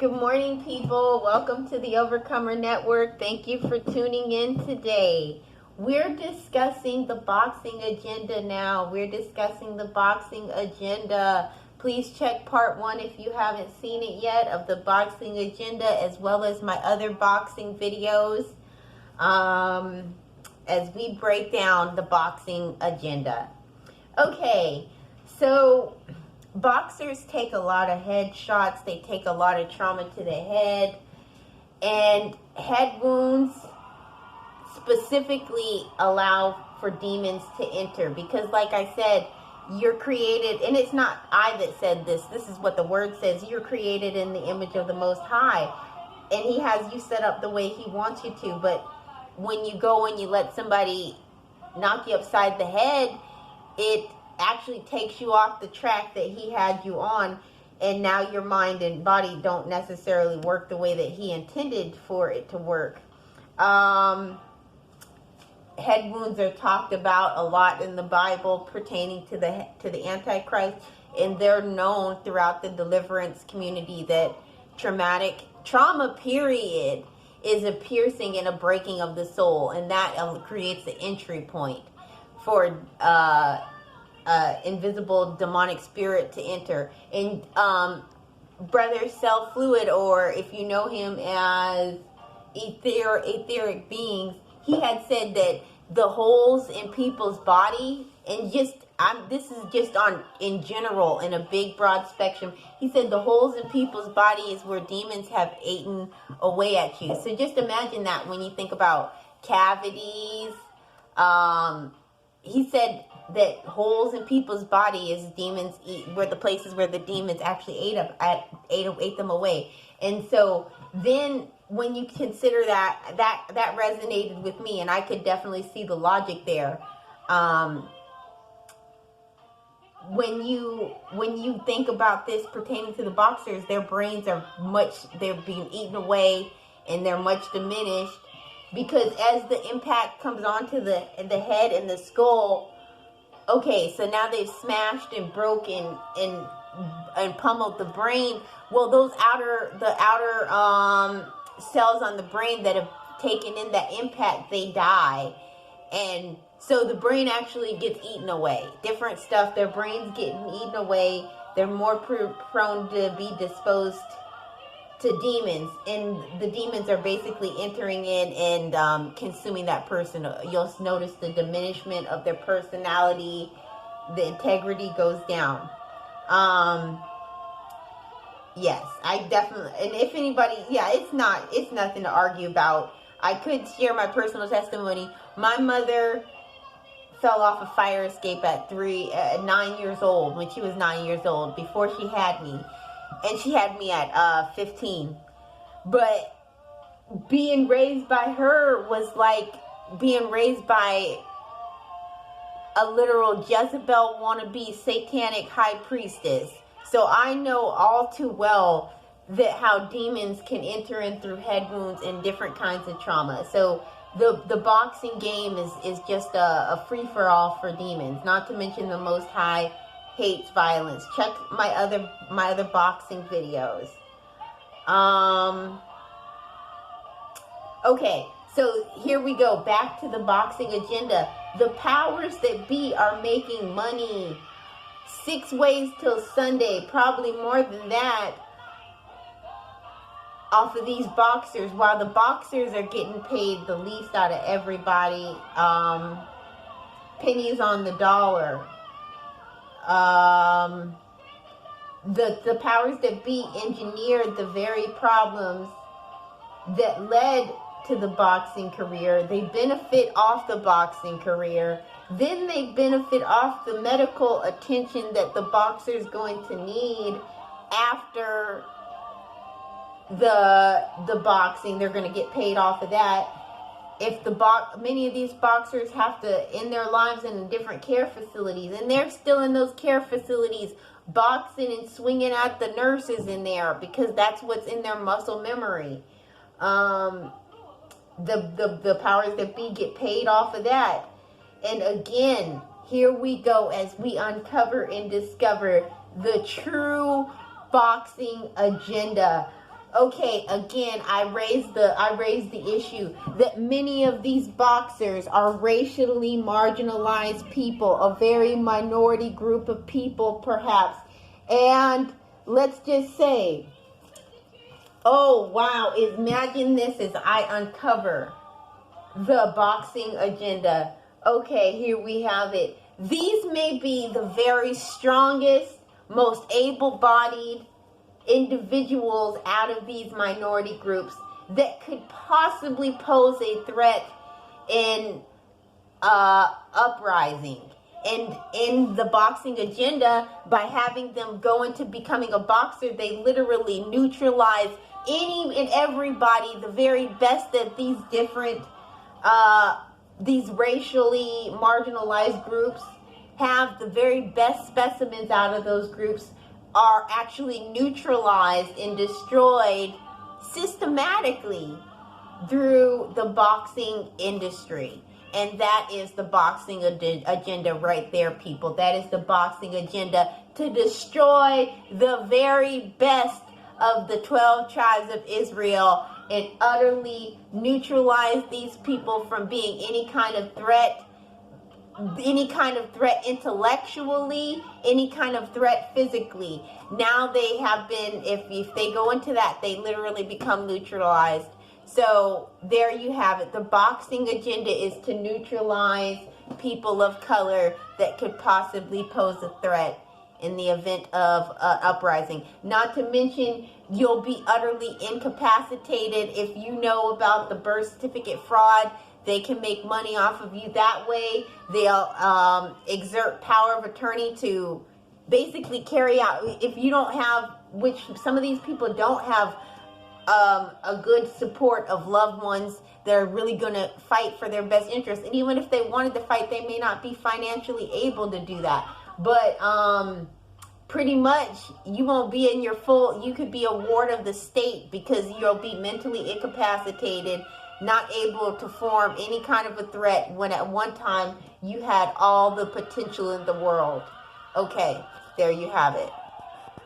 Good morning, people. Welcome to the Overcomer Network. Thank you for tuning in today. We're discussing the boxing agenda now. Please check part 1 if you haven't seen it yet of the boxing agenda, as well as my other boxing videos as we break down the boxing agenda. Okay, so boxers take a lot of head shots. They take a lot of trauma to the head, and head wounds specifically allow for demons to enter, because like I said, you're created, and it's not I that said this is what the word says, you're created in the image of the Most High, and he has you set up the way he wants you to. But when you go and you let somebody knock you upside the head, it actually takes you off the track that he had you on, and now your mind and body don't necessarily work the way that he intended for it to work. Head wounds are talked about a lot in the Bible pertaining to the Antichrist, and they're known throughout the deliverance community that trauma period is a piercing and a breaking of the soul, and that creates the entry point for invisible demonic spirit to enter. And Brother Self Fluid, or if you know him as etheric beings, he had said that the holes in people's body, and this is just on in general in a big broad spectrum, he said the holes in people's body is where demons have eaten away at you. So just imagine that when you think about cavities. He said that holes in people's body is demons were the places where the demons actually ate them away. And so then when you consider that resonated with me, and I could definitely see the logic there. When you think about this pertaining to the boxers, their brains they're being eaten away, and they're much diminished, because as the impact comes onto the head and the skull, okay, so now they've smashed and broken and pummeled the brain. Well, the outer cells on the brain that have taken in that impact, they die, and so the brain actually gets eaten away. Different stuff, their brains getting eaten away. They're more prone to be disposed to demons, and the demons are basically entering in and consuming that person. You'll notice the diminishment of their personality, the integrity goes down. Yes, I definitely, and if anybody, it's nothing to argue about. I could share my personal testimony. My mother fell off a fire escape at 9 years old, when she was 9 years old, before she had me. And she had me at 15. But being raised by her was like being raised by a literal Jezebel wannabe satanic high priestess. So I know all too well that how demons can enter in through head wounds and different kinds of trauma. So the boxing game is just a free-for-all for demons. Not to mention the Most High hates violence. Check my other boxing videos. Okay, so here we go. Back to the boxing agenda. The powers that be are making money. 6 ways till Sunday, probably more than that, off of these boxers, while the boxers are getting paid the least out of everybody. Pennies on the dollar. The powers that be engineered the very problems that led to the boxing career. They benefit off the boxing career. Then they benefit off the medical attention that the boxer is going to need after the boxing. They're going to get paid off of that. If many of these boxers have to end their lives in different care facilities, and they're still in those care facilities boxing and swinging at the nurses in there, because that's what's in their muscle memory. The powers that be get paid off of that. And again, here we go as we uncover and discover the true boxing agenda. Okay, again, I raised the issue that many of these boxers are racially marginalized people, a very minority group of people perhaps. And let's just say, oh wow, imagine this as I uncover the boxing agenda. Okay, here we have it. These may be the very strongest, most able-bodied individuals out of these minority groups that could possibly pose a threat in uprising. And in the boxing agenda, by having them go into becoming a boxer, they literally neutralize any and everybody, the very best of these different these racially marginalized groups have. The very best specimens out of those groups are actually neutralized and destroyed systematically through the boxing industry. And that is the boxing agenda right there, people. That is the boxing agenda, to destroy the very best of the 12 tribes of Israel and utterly neutralize these people from being any kind of threat intellectually, any kind of threat physically. Now they have been, if they go into that, they literally become neutralized. So there you have it. The boxing agenda is to neutralize people of color that could possibly pose a threat in the event of uprising. Not to mention, you'll be utterly incapacitated if you know about the birth certificate fraud. They can make money off of you that way. They'll exert power of attorney to basically carry out, if you don't have, which some of these people don't have, a good support of loved ones that are really going to fight for their best interest. And even if they wanted to fight, they may not be financially able to do that. But pretty much you won't be in your full, you could be a ward of the state because you'll be mentally incapacitated, not able to form any kind of a threat when at one time you had all the potential in the world. Okay, there you have it.